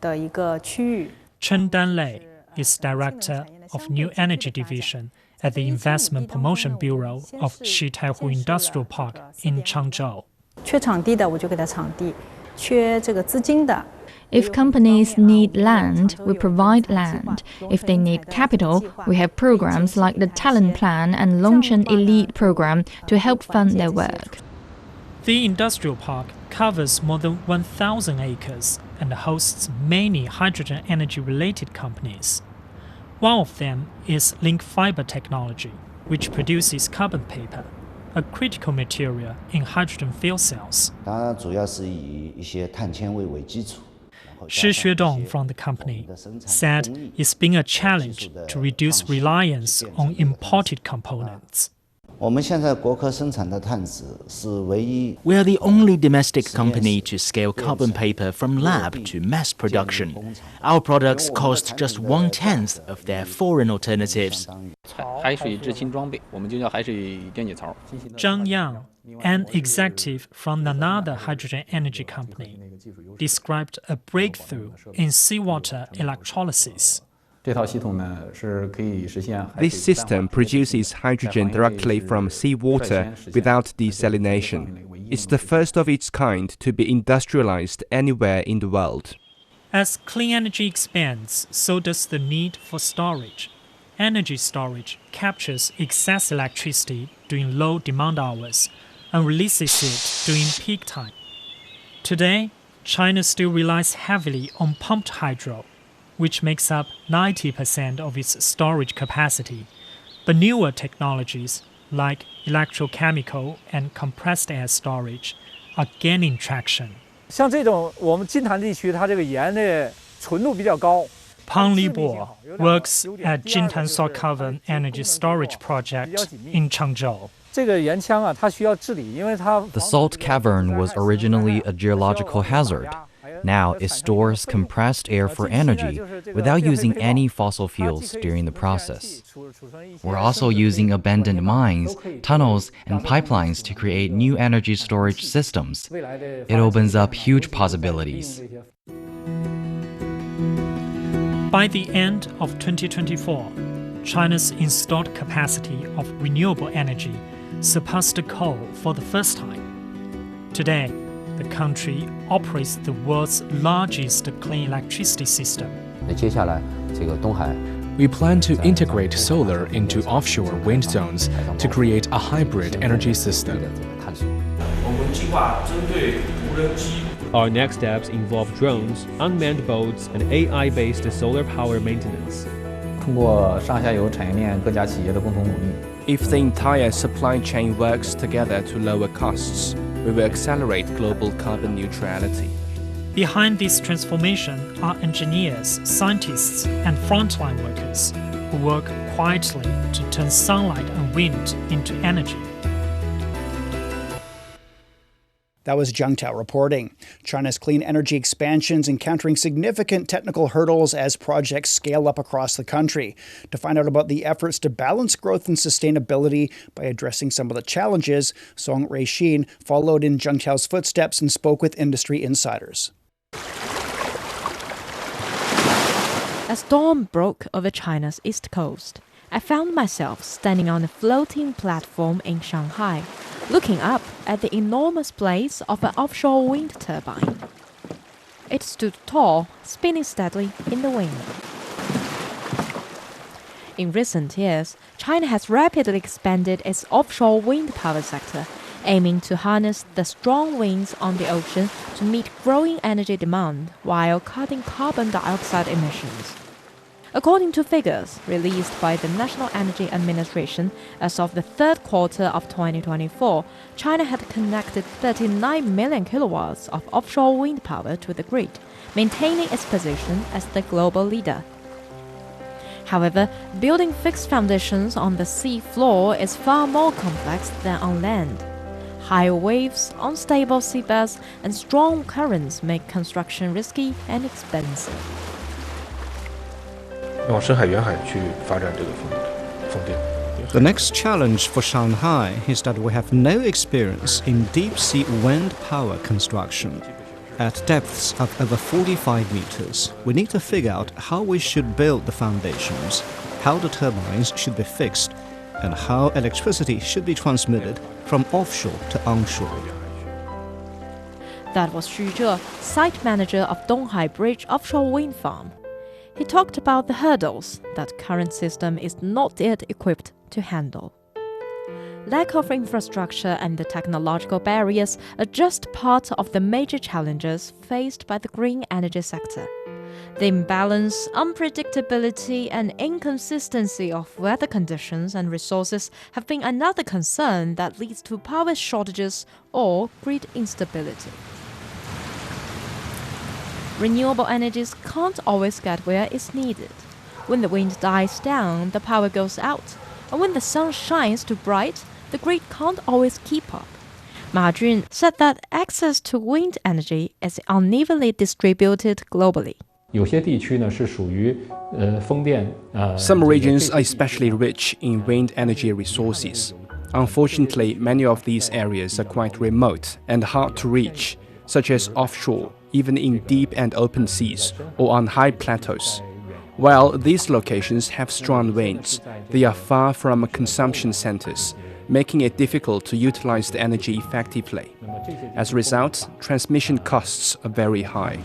的一个区域。 Chen Danlei is director of New Energy Division at the Investment Promotion Bureau of Xitaihu Industrial Park in Changzhou. 缺场地的我就给他场地，缺这个资金的。 If companies need land, we provide land. If they need capital, we have programs like the Talent Plan and Longchen Elite Program to help fund their work. The industrial park covers more than 1,000 acres and hosts many hydrogen energy-related companies. One of them is Link Fiber Technology, which produces carbon paper, a critical material in hydrogen fuel cells. Shi Xuedong from the company said it's been a challenge to reduce reliance on imported components. We are the only domestic company to scale carbon paper from lab to mass production. Our products cost just 1/10 of their foreign alternatives. Zhang Yang, an executive from another hydrogen energy company, described a breakthrough in seawater electrolysis. This system produces hydrogen directly from seawater without desalination. It's the first of its kind to be industrialized anywhere in the world. As clean energy expands, so does the need for storage. Energy storage captures excess electricity during low demand hours and releases it during peak time. Today, China still relies heavily on pumped hydro, which makes up 90% of its storage capacity. But newer technologies like electrochemical and compressed air storage are gaining traction. 像这种我们金坛地区，它这个盐的纯度比较高。 Pang Libo works at Jintan Salt Cavern Energy Storage Project in Changzhou. 这个盐腔啊，它需要治理，因为它 The salt cavern was originally a geological hazard. Now it stores compressed air for energy without using any fossil fuels during the process. We're also using abandoned mines, tunnels, and pipelines to create new energy storage systems. It opens up huge possibilities. By the end of 2024, China's installed capacity of renewable energy surpassed coal for the first time. Today, the country operates the world's largest clean electricity system. 那接下来这个东海 We plan to integrate solar into offshore wind zones to create a hybrid energy system. Our next steps involve drones, unmanned boats, and AI-based solar power maintenance. 通过上下游产业链各家企业的共同努力 If the entire supply chain works together to lower costs, we will accelerate global carbon neutrality. Behind this transformation are engineers, scientists, and frontline workers who work quietly to turn sunlight and wind into energy. That was Jiang Tao reporting. China's clean energy expansion's encountering significant technical hurdles as projects scale up across the country. To find out about the efforts to balance growth and sustainability by addressing some of the challenges, Song Ruixin followed in Jiang Tao's footsteps and spoke with industry insiders. As dawn broke over China's east coast, I found myself standing on a floating platform in Shanghai, looking up at the enormous blades of an offshore wind turbine. It stood tall, spinning steadily in the wind. In recent years, China has rapidly expanded its offshore wind power sector, aiming to harness the strong winds on the ocean to meet growing energy demand while cutting carbon dioxide emissions. According to figures released by the National Energy Administration, as of the third quarter of 2024, China had connected 39 million kilowatts of offshore wind power to the grid, maintaining its position as the global leader. However, building fixed foundations on the sea floor is far more complex than on land. High waves, unstable seabeds, and strong currents make construction risky and expensive. 往深海沿海去发展这个风电。 The next challenge for Shanghai is that we have no experience in deep-sea wind power construction. At depths of over 45 meters, we need to figure out how we should build the foundations, how the turbines should be fixed, and how electricity should be transmitted from offshore to onshore. That was Xu Zhe, site manager of Donghai Bridge offshore wind farm. He talked about the hurdles that current system is not yet equipped to handle. Lack of infrastructure and the technological barriers are just part of the major challenges faced by the green energy sector. The imbalance, unpredictability, and inconsistency of weather conditions and resources have been another concern that leads to power shortages or grid instability. Renewable energies can't always get where it's needed. When the wind dies down, the power goes out. And when the sun shines too bright, the grid can't always keep up. Ma Jun said that access to wind energy is unevenly distributed globally. 有些地区呢是属于风电 Some regions are especially rich in wind energy resources. Unfortunately, many of these areas are quite remote and hard to reach, such as offshore, even in deep and open seas or on high plateaus. While these locations have strong winds, they are far from consumption centers, making it difficult to utilize the energy effectively. As a result, transmission costs are very high.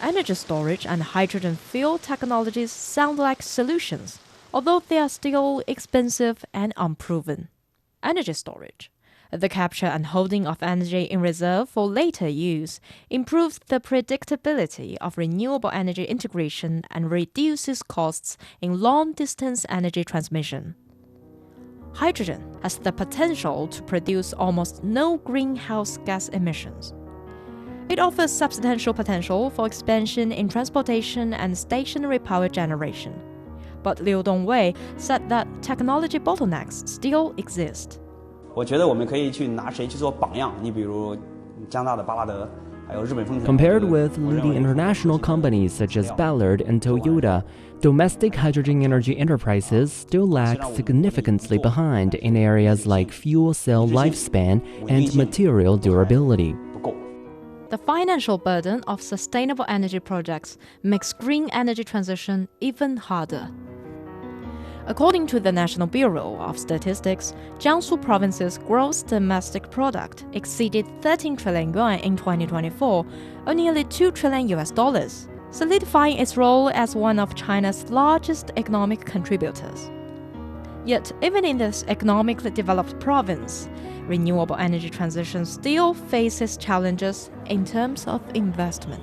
Energy storage and hydrogen fuel technologies sound like solutions, although they are still expensive and unproven. Energy storage, the capture and holding of energy in reserve for later use, improves the predictability of renewable energy integration and reduces costs in long-distance energy transmission. Hydrogen has the potential to produce almost no greenhouse gas emissions. It offers substantial potential for expansion in transportation and stationary power generation. But Liu Dongwei said that technology bottlenecks still exist. 我觉得我们可以去拿谁去做榜样？你比如加拿大的巴拉德，还有日本丰田。 Compared with leading international companies such as Ballard and Toyota, domestic hydrogen energy enterprises still lag significantly behind in areas like fuel cell lifespan and material durability. The financial burden of sustainable energy projects makes green energy transition even harder. According to the National Bureau of Statistics, Jiangsu province's gross domestic product exceeded 13 trillion yuan in 2024, or nearly $2 trillion, solidifying its role as one of China's largest economic contributors. Yet, even in this economically developed province, renewable energy transition still faces challenges in terms of investment.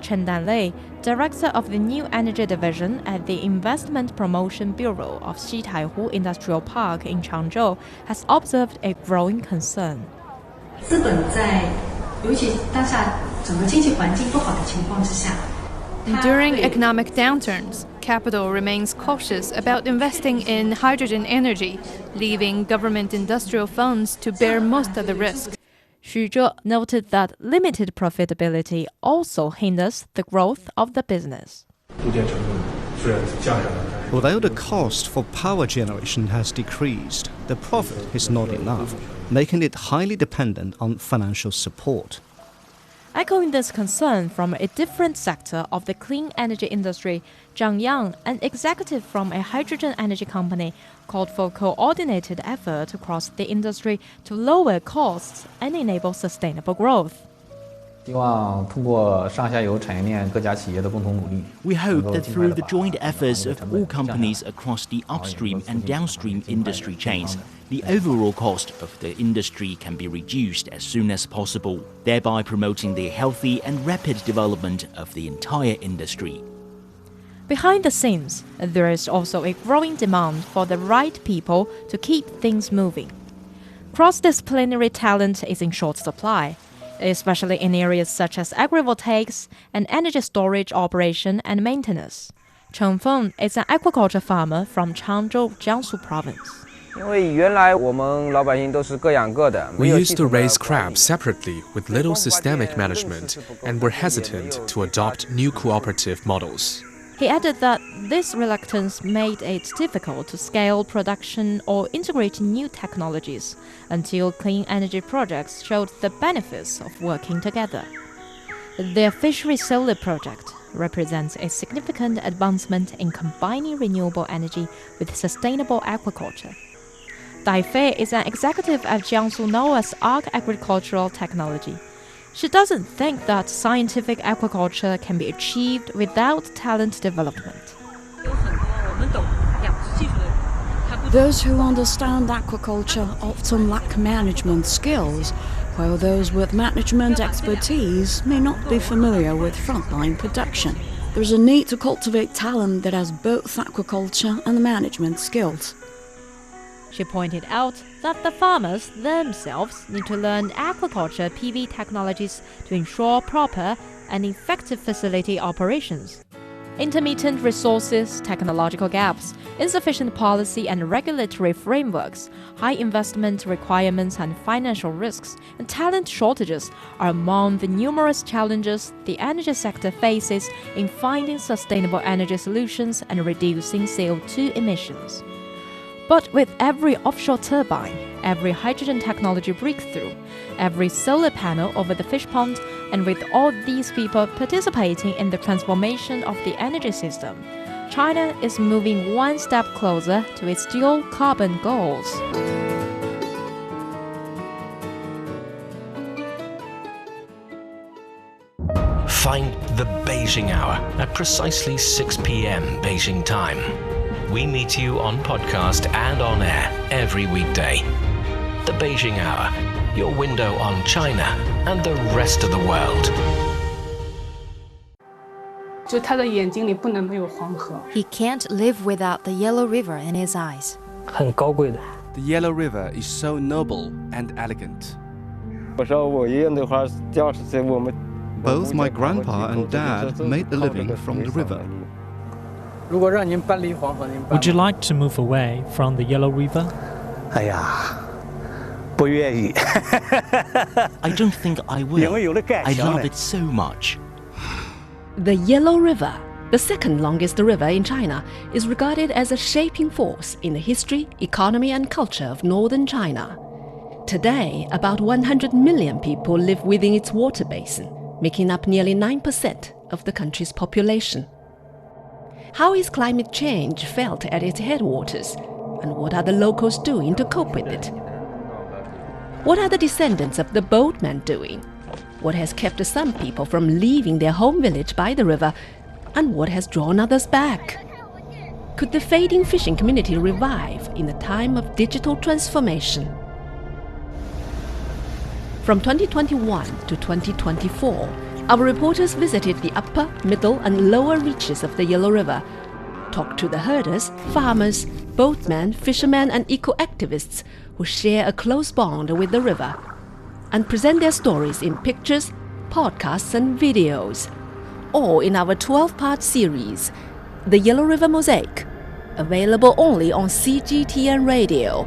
Chen Danlei, director of the New Energy Division at the Investment Promotion Bureau of Xitaihu Industrial Park in Changzhou, has observed a growing concern. During economic downturns, capital remains cautious about investing in hydrogen energy, leaving government industrial funds to bear most of the risk. Xu Zhe noted that limited profitability also hinders the growth of the business. Although the cost for power generation has decreased, the profit is not enough, making it highly dependent on financial support. Echoing this concern from a different sector of the clean energy industry, Zhang Yang, an executive from a hydrogen energy company, called for coordinated effort across the industry to lower costs and enable sustainable growth. We hope that through the joint efforts of all companies across the upstream and downstream industry chains, the overall cost of the industry can be reduced as soon as possible, thereby promoting the healthy and rapid development of the entire industry. Behind the scenes, there is also a growing demand for the right people to keep things moving. Cross-disciplinary talent is in short supply, especially in areas such as agrivoltaics and energy storage operation and maintenance. Cheng Feng is an aquaculture farmer from Changzhou, Jiangsu province. We used to raise crabs separately with little systemic management and were hesitant to adopt new cooperative models. He added that this reluctance made it difficult to scale production or integrate new technologies until clean energy projects showed the benefits of working together. Their fishery solar project represents a significant advancement in combining renewable energy with sustainable aquaculture. Dai Fei is an executive at Jiangsu NOAA's Arc Agricultural Technology. She doesn't think that scientific aquaculture can be achieved without talent development. Those who understand aquaculture often lack management skills, while those with management expertise may not be familiar with frontline production. There's a need to cultivate talent that has both aquaculture and management skills. She pointed out that the farmers themselves need to learn aquaculture PV technologies to ensure proper and effective facility operations. Intermittent resources, technological gaps, insufficient policy and regulatory frameworks, high investment requirements and financial risks, and talent shortages are among the numerous challenges the energy sector faces in finding sustainable energy solutions and reducing CO2 emissions. But with every offshore turbine, every hydrogen technology breakthrough, every solar panel over the fish pond, and with all these people participating in the transformation of the energy system, China is moving one step closer to its dual carbon goals. Find the Beijing Hour at precisely 6 p.m. Beijing time. We meet you on podcast and on air every weekday. The Beijing Hour, your window on China and the rest of the world. He can't live without the Yellow River in his eyes. The Yellow River is so noble and elegant. Both my grandpa and dad made a living from the river. Would you like to move away from the Yellow River? I don't think I will. I love it so much. The Yellow River, the second longest river in China, is regarded as a shaping force in the history, economy and culture of northern China. Today, about 100 million people live within its water basin, making up nearly 9% of the country's population. How is climate change felt at its headwaters? And what are the locals doing to cope with it? What are the descendants of the boatmen doing? What has kept some people from leaving their home village by the river? And what has drawn others back? Could the fading fishing community revive in a time of digital transformation? From 2021 to 2024, our reporters visited the upper, middle and lower reaches of the Yellow River, talked to the herders, farmers, boatmen, fishermen and eco-activists who share a close bond with the river, and present their stories in pictures, podcasts and videos, all in our 12-part series, The Yellow River Mosaic, available only on CGTN Radio.